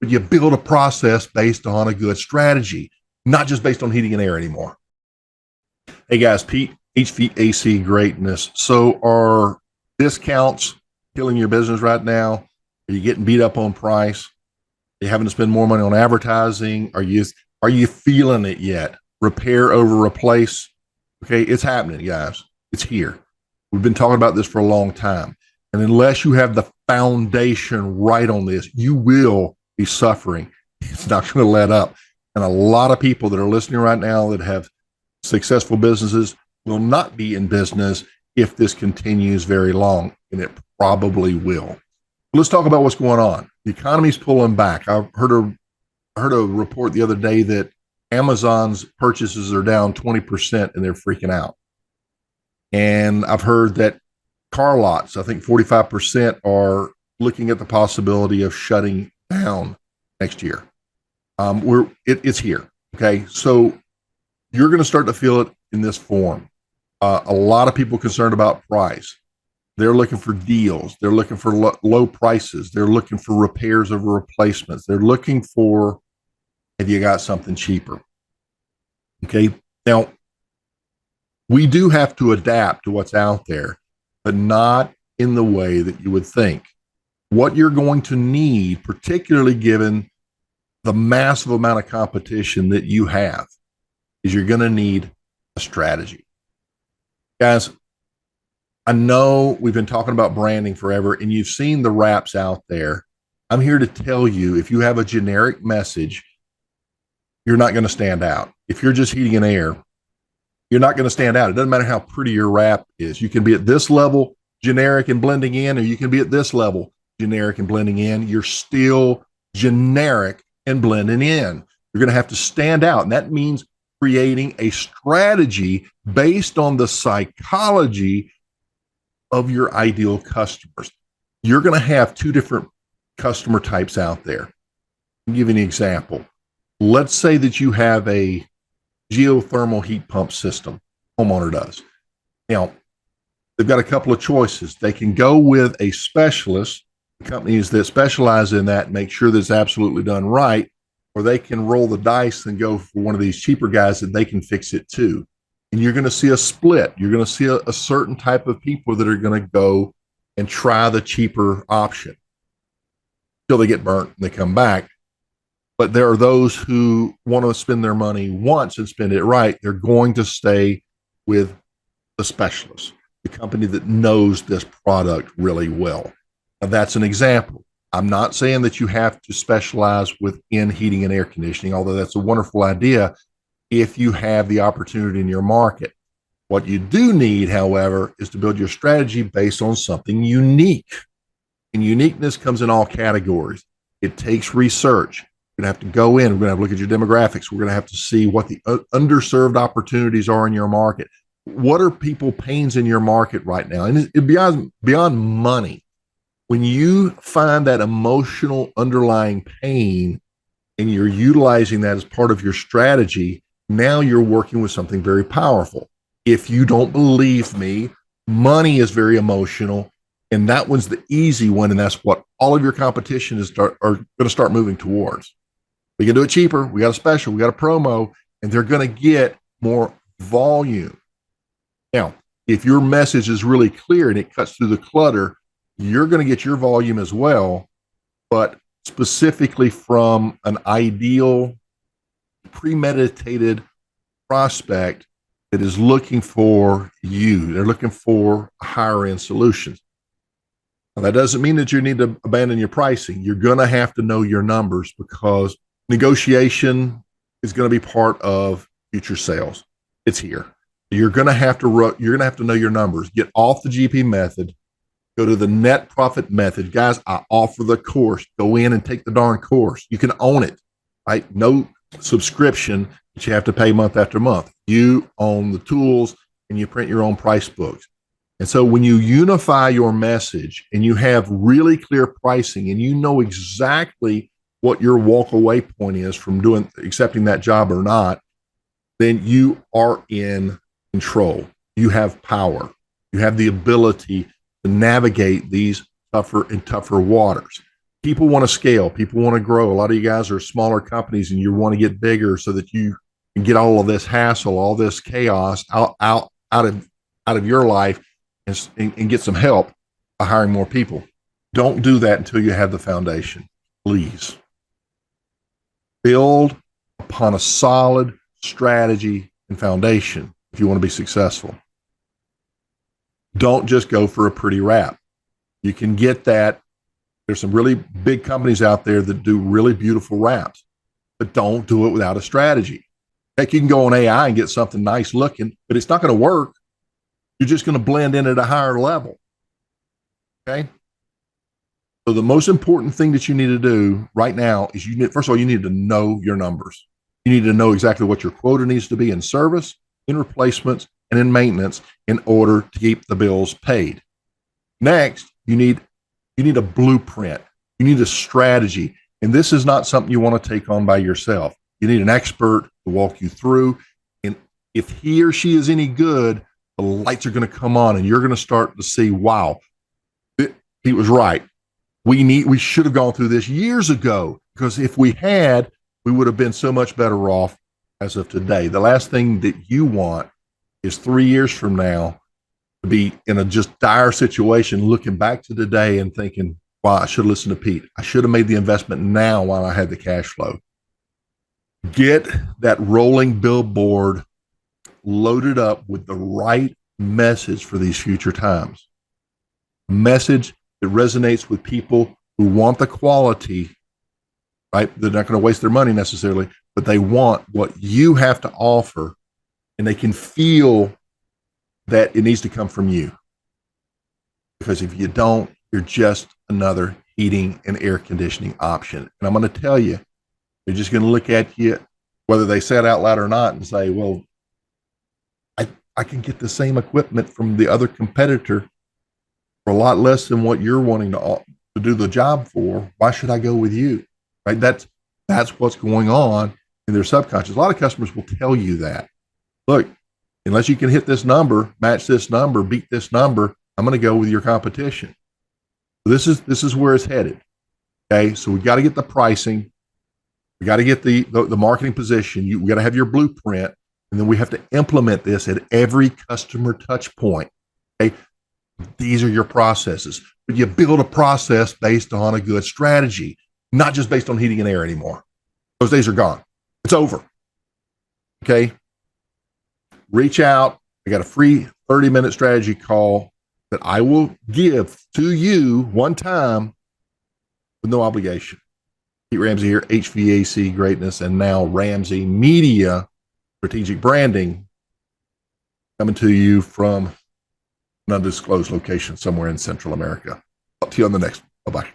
but you build a process based on a good strategy, not just based on heating and air anymore. Hey guys, Pete, HVAC greatness. So are discounts killing your business right now? Are you getting beat up on price? Are you having to spend more money on advertising? Are you feeling it yet? Repair over replace. Okay, it's happening, guys. It's here. We've been talking about this for a long time. And unless you have the foundation right on this, you will be suffering. It's not going to let up. And a lot of people that are listening right now that have successful businesses will not be in business if this continues very long, and it probably will. Let's talk about what's going on. The economy's pulling back. I heard a report the other day that Amazon's purchases are down 20% and they're freaking out. And I've heard that car lots, I think 45% are looking at the possibility of shutting down next year. It's here. Okay. So you're going to start to feel it in this form. A lot of people concerned about price. They're looking for deals. They're looking for low prices. They're looking for repairs over replacements. They're looking for, have you got something cheaper? Okay. Now, we do have to adapt to what's out there, but not in the way that you would think. What you're going to need, particularly given the massive amount of competition that you have, is you're going to need a strategy. Guys, I know we've been talking about branding forever, and you've seen the wraps out there. I'm here to tell you, if you have a generic message, you're not going to stand out. If you're just heating and air, you're not going to stand out. It doesn't matter how pretty your wrap is. You can be at this level, generic and blending in, or you can be at this level, generic and blending in. You're still generic and blending in. You're going to have to stand out. And that means creating a strategy based on the psychology of your ideal customers. You're going to have two different customer types out there. I'll give you an example. Let's say that you have a geothermal heat pump system. Homeowner does. Now, they've got a couple of choices. They can go with a specialist, companies that specialize in that, and make sure that it's absolutely done right, or they can roll the dice and go for one of these cheaper guys that they can fix it too. And you're going to see a split. You're going to see a certain type of people that are going to go and try the cheaper option till they get burnt and they come back. But there are those who want to spend their money once and spend it right. They're going to stay with the specialist, the company that knows this product really well. Now, that's an example. I'm not saying that you have to specialize within heating and air conditioning, although that's a wonderful idea if you have the opportunity in your market. What you do need, however, is to build your strategy based on something unique. And uniqueness comes in all categories. It takes research. We're going to have to go in. We're going to have to look at your demographics. We're going to have to see what the underserved opportunities are in your market. What are people pains in your market right now? And it's beyond money. When you find that emotional underlying pain and you're utilizing that as part of your strategy, now you're working with something very powerful. If you don't believe me, money is very emotional, and that one's the easy one, and that's what all of your competition are going to start moving towards. We can do it cheaper. We got a special. We got a promo, and they're going to get more volume. Now, if your message is really clear and it cuts through the clutter, you're going to get your volume as well, but specifically from an ideal, premeditated prospect that is looking for you. They're looking for higher end solutions. Now, that doesn't mean that you need to abandon your pricing. You're going to have to know your numbers, because negotiation is going to be part of future sales. It's here. You're going to have to know your numbers. Get off the GP method. Go to the net profit method. Guys, I offer the course. Go in and take the darn course. You can own it, right? No subscription that you have to pay month after month. You own the tools and you print your own price books. And so when you unify your message and you have really clear pricing and you know exactly what your walk away point is from accepting that job or not, then you are in control. You have power. You have the ability to navigate these tougher and tougher waters. People want to scale. People want to grow. A lot of you guys are smaller companies and you want to get bigger so that you can get all of this hassle, all this chaos out of your life and get some help by hiring more people. Don't do that until you have the foundation. Please build upon a solid strategy and foundation if you want to be successful. Don't just go for a pretty wrap. You can get that. There's some really big companies out there that do really beautiful wraps, but don't do it without a strategy. Heck, you can go on AI and get something nice looking, but it's not going to work. You're just going to blend in at a higher level. Okay. So the most important thing that you need to do right now is first of all, you need to know your numbers. You need to know exactly what your quota needs to be in service, in replacements, and in maintenance in order to keep the bills paid. Next, you need a blueprint. You need a strategy. And this is not something you want to take on by yourself. You need an expert to walk you through. And if he or she is any good, the lights are going to come on and you're going to start to see, wow, he was right. We should have gone through this years ago, because if we had, we would have been so much better off as of today. The last thing that you want is 3 years from now to be in a just dire situation, looking back to today and thinking, wow, I should have listened to Pete. I should have made the investment now while I had the cash flow. Get that rolling billboard loaded up with the right message for these future times. A message that resonates with people who want the quality, right? They're not going to waste their money necessarily, but they want what you have to offer, and they can feel that it needs to come from you. Because if you don't, you're just another heating and air conditioning option. And I'm going to tell you, they're just going to look at you, whether they say it out loud or not, and say, well, I can get the same equipment from the other competitor for a lot less than what you're wanting to do the job for. Why should I go with you? Right? That's what's going on in their subconscious. A lot of customers will tell you that. Look, unless you can hit this number, match this number, beat this number, I'm going to go with your competition. This is where it's headed. Okay, so we got to get the pricing, we got to get the marketing position. We got to have your blueprint, and then we have to implement this at every customer touch point. Okay, these are your processes, but you build a process based on a good strategy, not just based on heating and air anymore. Those days are gone. It's over. Okay. Reach out. I got a free 30-minute strategy call that I will give to you one time with no obligation. Pete Ramsey here, HVAC Greatness, and now Ramsey Media Strategic Branding, coming to you from an undisclosed location somewhere in Central America. Talk to you on the next one. Bye-bye.